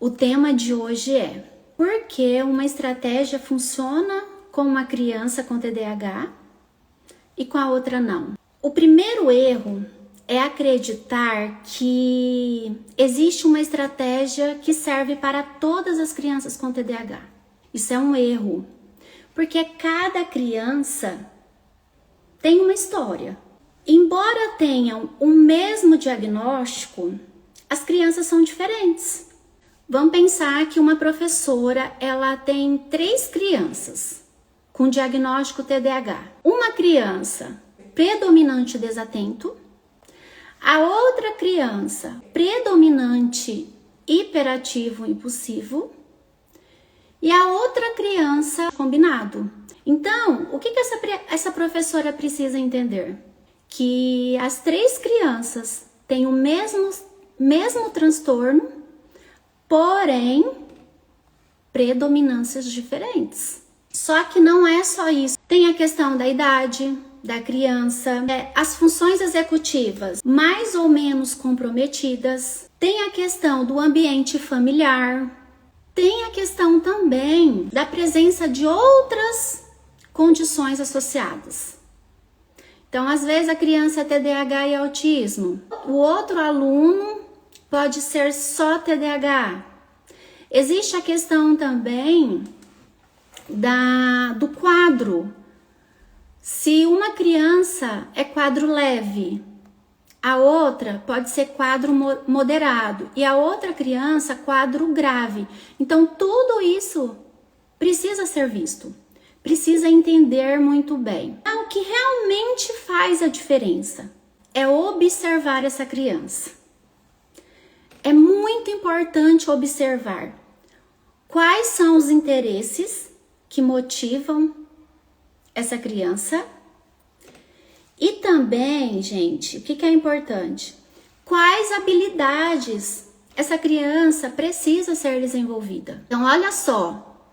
O tema de hoje é: por que uma estratégia funciona com uma criança com TDAH e com a outra não? O primeiro erro é acreditar que existe uma estratégia que serve para todas as crianças com TDAH. Isso é um erro, porque cada criança tem uma história. Embora tenham o mesmo diagnóstico, as crianças são diferentes. Vamos pensar que uma professora, ela tem 3 crianças com diagnóstico TDAH. Uma criança predominante desatento, a outra criança predominante hiperativo impulsivo e a outra criança combinado. Então, o que essa professora precisa entender? Que as 3 crianças têm o mesmo transtorno, porém predominâncias diferentes. Só que não é só isso. Tem a questão da idade da criança, as funções executivas mais ou menos comprometidas, tem a questão do ambiente familiar, tem a questão também da presença de outras condições associadas. Então, às vezes a criança é TDAH e autismo, o outro aluno pode ser só TDAH. Existe a questão também do quadro. Se uma criança é quadro leve, a outra pode ser quadro moderado e a outra criança quadro grave. Então, tudo isso precisa ser visto, precisa entender muito bem. O que realmente faz a diferença é observar essa criança. É muito importante observar quais são os interesses que motivam essa criança. E também, gente, o que é importante? Quais habilidades essa criança precisa ser desenvolvida? Então, olha só,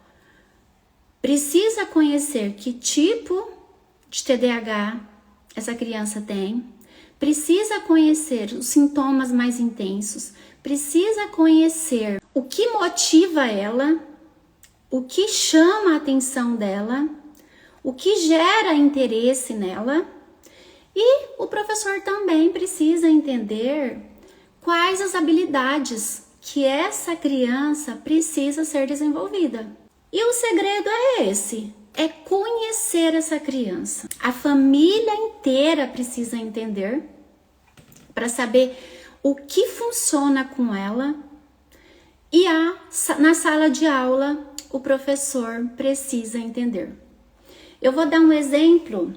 precisa conhecer que tipo de TDAH essa criança tem, precisa conhecer os sintomas mais intensos, precisa conhecer o que motiva ela, o que chama a atenção dela, o que gera interesse nela. E o professor também precisa entender quais as habilidades que essa criança precisa ser desenvolvida. E o segredo é esse, é conhecer essa criança. A família inteira precisa entender para saber o que funciona com ela. E na sala de aula, o professor precisa entender. Eu vou dar um exemplo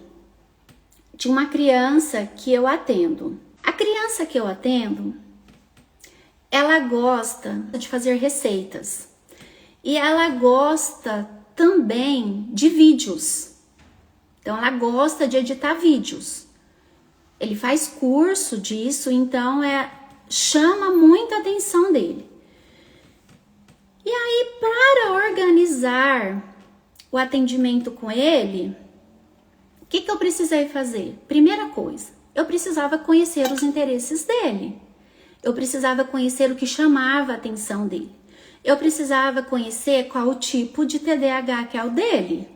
de uma criança que eu atendo. A criança que eu atendo, ela gosta de fazer receitas e ela gosta também de vídeos. Então, ela gosta de editar vídeos. Ele faz curso disso, então chama muita atenção dele. E aí, para organizar o atendimento com ele, o que eu precisei fazer? Primeira coisa, eu precisava conhecer os interesses dele. Eu precisava conhecer o que chamava a atenção dele. Eu precisava conhecer qual o tipo de TDAH que é o dele.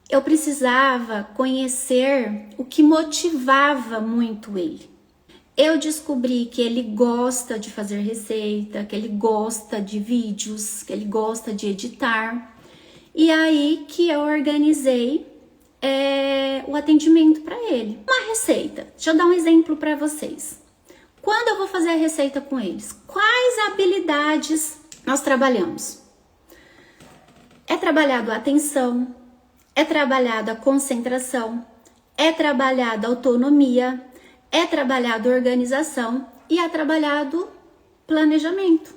Eu precisava conhecer o que motivava muito ele. Eu descobri que ele gosta de fazer receita, que ele gosta de vídeos, que ele gosta de editar. E aí que eu organizei o atendimento para ele. Uma receita, deixa eu dar um exemplo para vocês. Quando eu vou fazer a receita com eles, quais habilidades nós trabalhamos? É trabalhado a atenção, é trabalhado a concentração, é trabalhado a autonomia, é trabalhado a organização e é trabalhado planejamento.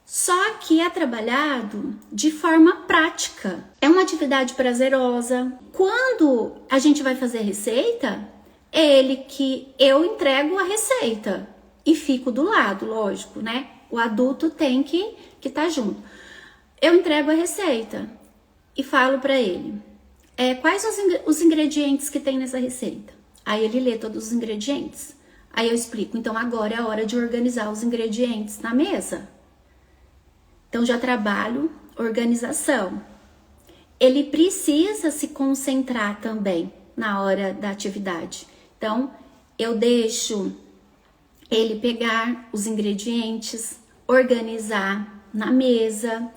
Só que é trabalhado de forma prática. É uma atividade prazerosa. Quando a gente vai fazer receita, é ele que eu entrego a receita e fico do lado, lógico, né? O adulto tem que estar junto. Eu entrego a receita e falo para ele quais os ingredientes que tem nessa receita. Aí ele lê todos os ingredientes. Aí eu explico, então agora é a hora de organizar os ingredientes na mesa. Então já trabalho organização. Ele precisa se concentrar também na hora da atividade. Então eu deixo ele pegar os ingredientes, organizar na mesa.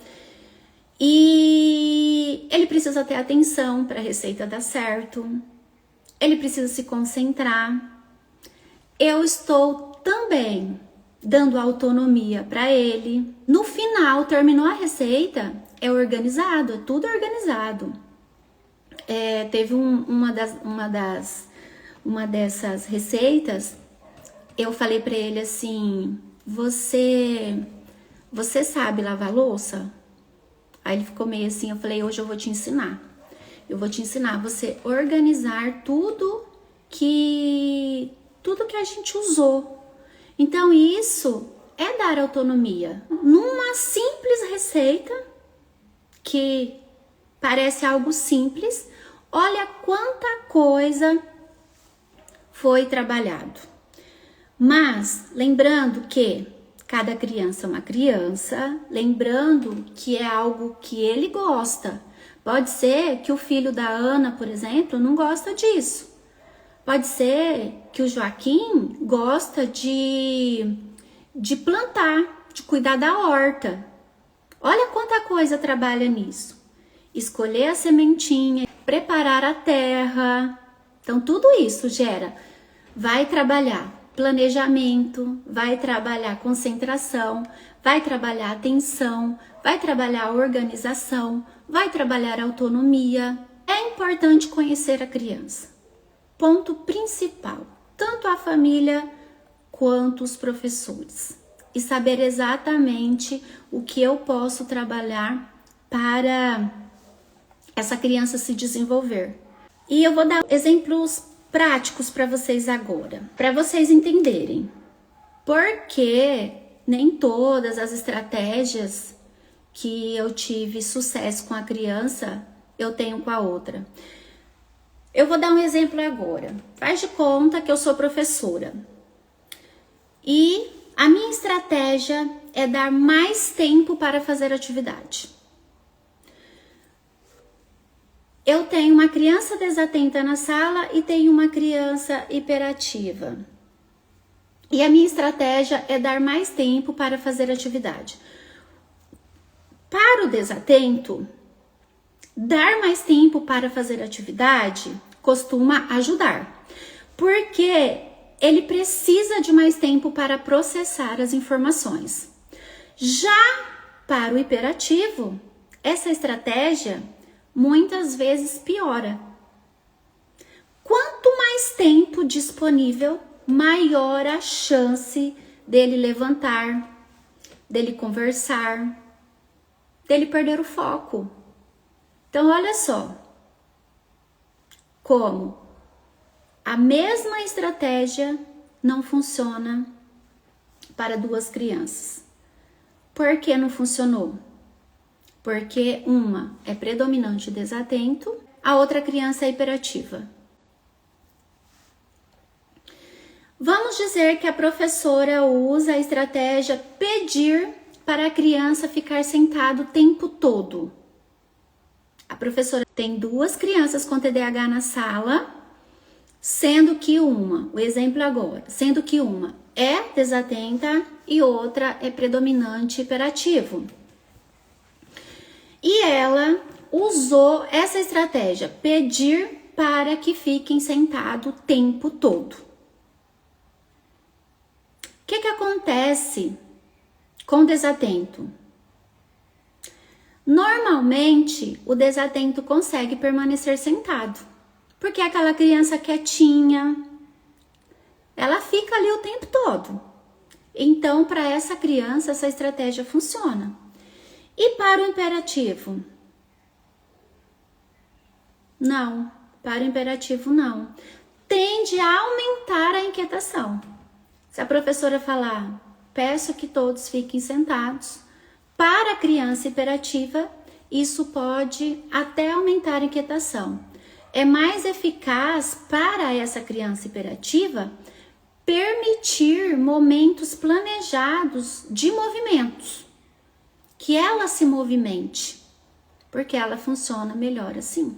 E ele precisa ter atenção para a receita dar certo. Ele precisa se concentrar. Eu estou também dando autonomia para ele. No final, terminou a receita, é organizado, é tudo organizado. Teve uma dessas receitas, eu falei para ele assim: você sabe lavar louça? Aí ele ficou meio assim, eu falei: hoje eu vou te ensinar. Eu vou te ensinar você organizar tudo que a gente usou. Então isso é dar autonomia. Numa simples receita, que parece algo simples, olha quanta coisa foi trabalhado. Mas lembrando que cada criança é uma criança, lembrando que é algo que ele gosta. Pode ser que o filho da Ana, por exemplo, não gosta disso. Pode ser que o Joaquim gosta de plantar, de cuidar da horta. Olha quanta coisa trabalha nisso. Escolher a sementinha, preparar a terra. Então tudo isso vai trabalhar planejamento, vai trabalhar concentração, vai trabalhar atenção, vai trabalhar organização, vai trabalhar autonomia. É importante conhecer a criança. Ponto principal, tanto a família quanto os professores. E saber exatamente o que eu posso trabalhar para essa criança se desenvolver. E eu vou dar exemplos práticos para vocês agora, para vocês entenderem. Porque nem todas as estratégias que eu tive sucesso com a criança, eu tenho com a outra. Eu vou dar um exemplo agora. Faz de conta que eu sou professora. E a minha estratégia é dar mais tempo para fazer atividade. Eu tenho uma criança desatenta na sala e tenho uma criança hiperativa. E a minha estratégia é dar mais tempo para fazer atividade. Para o desatento, dar mais tempo para fazer atividade costuma ajudar, porque ele precisa de mais tempo para processar as informações. Já para o hiperativo, essa estratégia muitas vezes piora. Quanto mais tempo disponível, maior a chance dele levantar, dele conversar, dele perder o foco. Então, olha só como a mesma estratégia não funciona para duas crianças. Por que não funcionou? Porque uma é predominante desatento, a outra criança é hiperativa. Vamos dizer que a professora usa a estratégia pedir para a criança ficar sentado o tempo todo. A professora tem duas crianças com TDAH na sala, sendo que uma é desatenta e outra é predominante hiperativo. E ela usou essa estratégia, pedir para que fiquem sentados o tempo todo. O que acontece com o desatento? Normalmente, o desatento consegue permanecer sentado, porque aquela criança quietinha, ela fica ali o tempo todo. Então, para essa criança, essa estratégia funciona. E para o imperativo? Não, para o imperativo não. Tende a aumentar a inquietação. Se a professora falar, peço que todos fiquem sentados, para a criança hiperativa, isso pode até aumentar a inquietação. É mais eficaz para essa criança hiperativa permitir momentos planejados de movimentos, que ela se movimente, porque ela funciona melhor assim.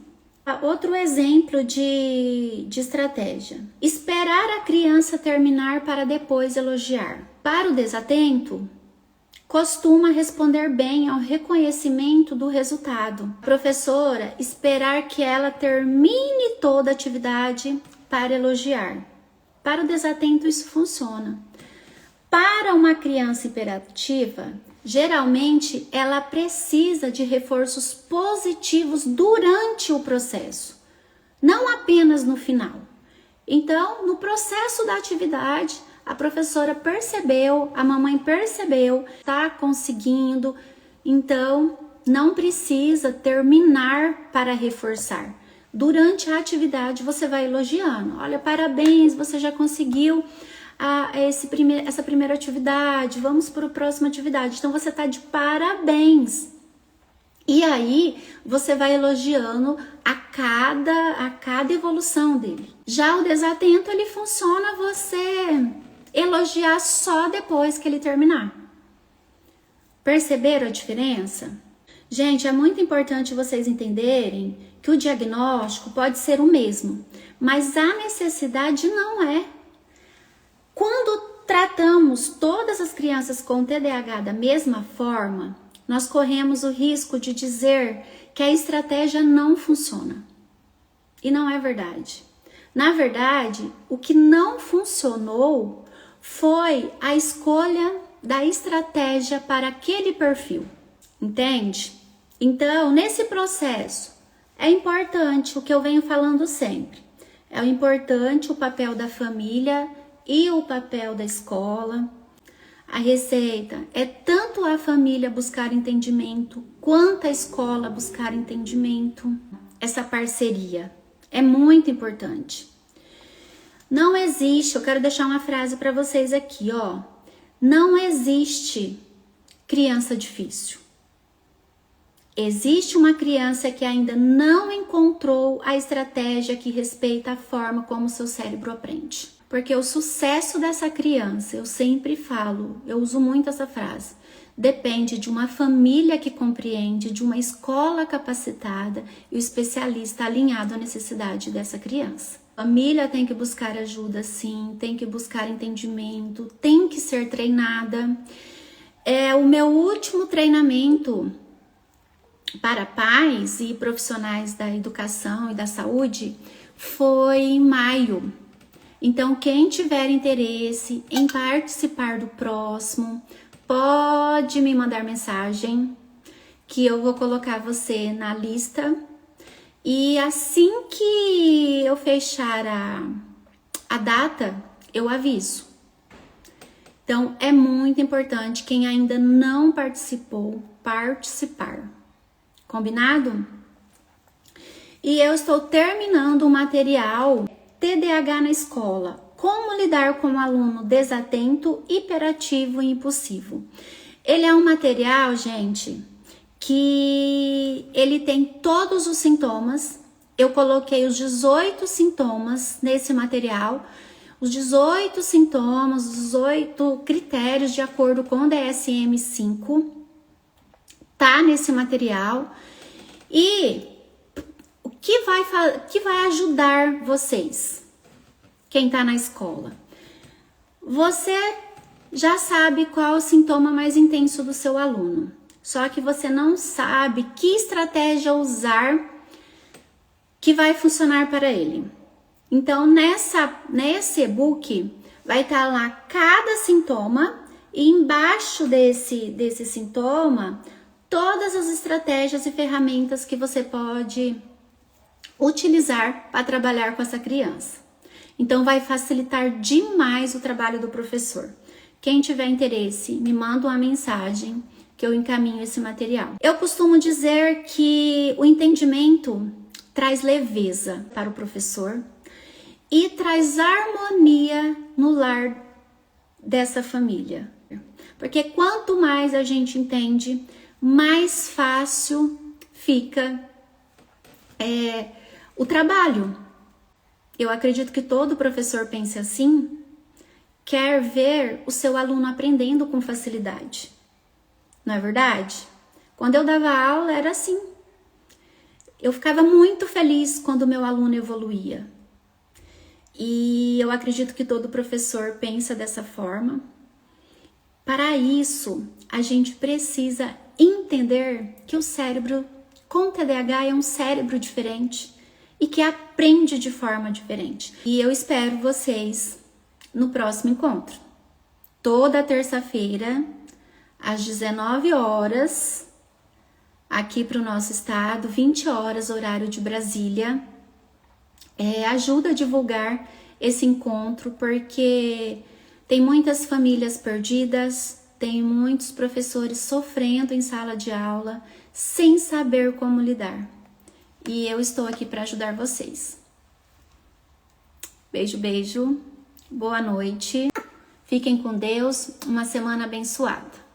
Outro exemplo de estratégia: esperar a criança terminar para depois elogiar. Para o desatento, costuma responder bem ao reconhecimento do resultado. A professora esperar que ela termine toda a atividade para elogiar. Para o desatento, isso funciona. Para uma criança hiperativa, geralmente ela precisa de reforços positivos durante o processo, não apenas no final. Então, no processo da atividade, a professora percebeu, a mamãe percebeu, está conseguindo, então não precisa terminar para reforçar. Durante a atividade você vai elogiando. Olha, parabéns, você já conseguiu essa primeira atividade, vamos para a próxima atividade. Então você está de parabéns. E aí você vai elogiando a cada evolução dele. Já o desatento, ele funciona você elogiar só depois que ele terminar. Perceberam a diferença? Gente, é muito importante vocês entenderem que o diagnóstico pode ser o mesmo, mas a necessidade não é. Quando tratamos todas as crianças com TDAH da mesma forma, nós corremos o risco de dizer que a estratégia não funciona. E não é verdade. Na verdade, o que não funcionou foi a escolha da estratégia para aquele perfil. Entende? Então, nesse processo, é importante o que eu venho falando sempre. É importante o papel da família e o papel da escola. A receita é tanto a família buscar entendimento quanto a escola buscar entendimento. Essa parceria é muito importante. Não existe, eu quero deixar uma frase para vocês aqui, ó. Não existe criança difícil. Existe uma criança que ainda não encontrou a estratégia que respeita a forma como seu cérebro aprende. Porque o sucesso dessa criança, eu sempre falo, eu uso muito essa frase, depende de uma família que compreende, de uma escola capacitada e o especialista alinhado à necessidade dessa criança. A família tem que buscar ajuda, sim, tem que buscar entendimento, tem que ser treinada. O meu último treinamento para pais e profissionais da educação e da saúde foi em maio. Então, quem tiver interesse em participar do próximo, pode me mandar mensagem, que eu vou colocar você na lista. E assim que eu fechar a data, eu aviso. Então, é muito importante quem ainda não participou, participar. Combinado? E eu estou terminando o material TDAH na escola. Como lidar com um aluno desatento, hiperativo e impulsivo. Ele é um material, gente, que ele tem todos os sintomas. Eu coloquei os 18 sintomas nesse material. Os 18 sintomas, os 18 critérios de acordo com o DSM-5. Tá nesse material. E o que vai ajudar vocês, quem tá na escola? Você já sabe qual é o sintoma mais intenso do seu aluno, só que você não sabe que estratégia usar que vai funcionar para ele. Então, nesse e-book vai estar lá cada sintoma e embaixo desse sintoma todas as estratégias e ferramentas que você pode utilizar para trabalhar com essa criança. Então vai facilitar demais o trabalho do professor. Quem tiver interesse, me manda uma mensagem que eu encaminho esse material. Eu costumo dizer que o entendimento traz leveza para o professor e traz harmonia no lar dessa família. Porque quanto mais a gente entende, mais fácil fica o trabalho. Eu acredito que todo professor pense assim, quer ver o seu aluno aprendendo com facilidade. Não é verdade? Quando eu dava aula era assim. Eu ficava muito feliz quando o meu aluno evoluía. E eu acredito que todo professor pensa dessa forma. Para isso, a gente precisa entender que o cérebro com TDAH é um cérebro diferente e que aprende de forma diferente. E eu espero vocês no próximo encontro. Toda terça-feira, às 19 horas, aqui para o nosso estado, 20 horas, horário de Brasília. Ajuda a divulgar esse encontro, porque tem muitas famílias perdidas, tem muitos professores sofrendo em sala de aula, sem saber como lidar. E eu estou aqui para ajudar vocês. Beijo, beijo. Boa noite. Fiquem com Deus. Uma semana abençoada.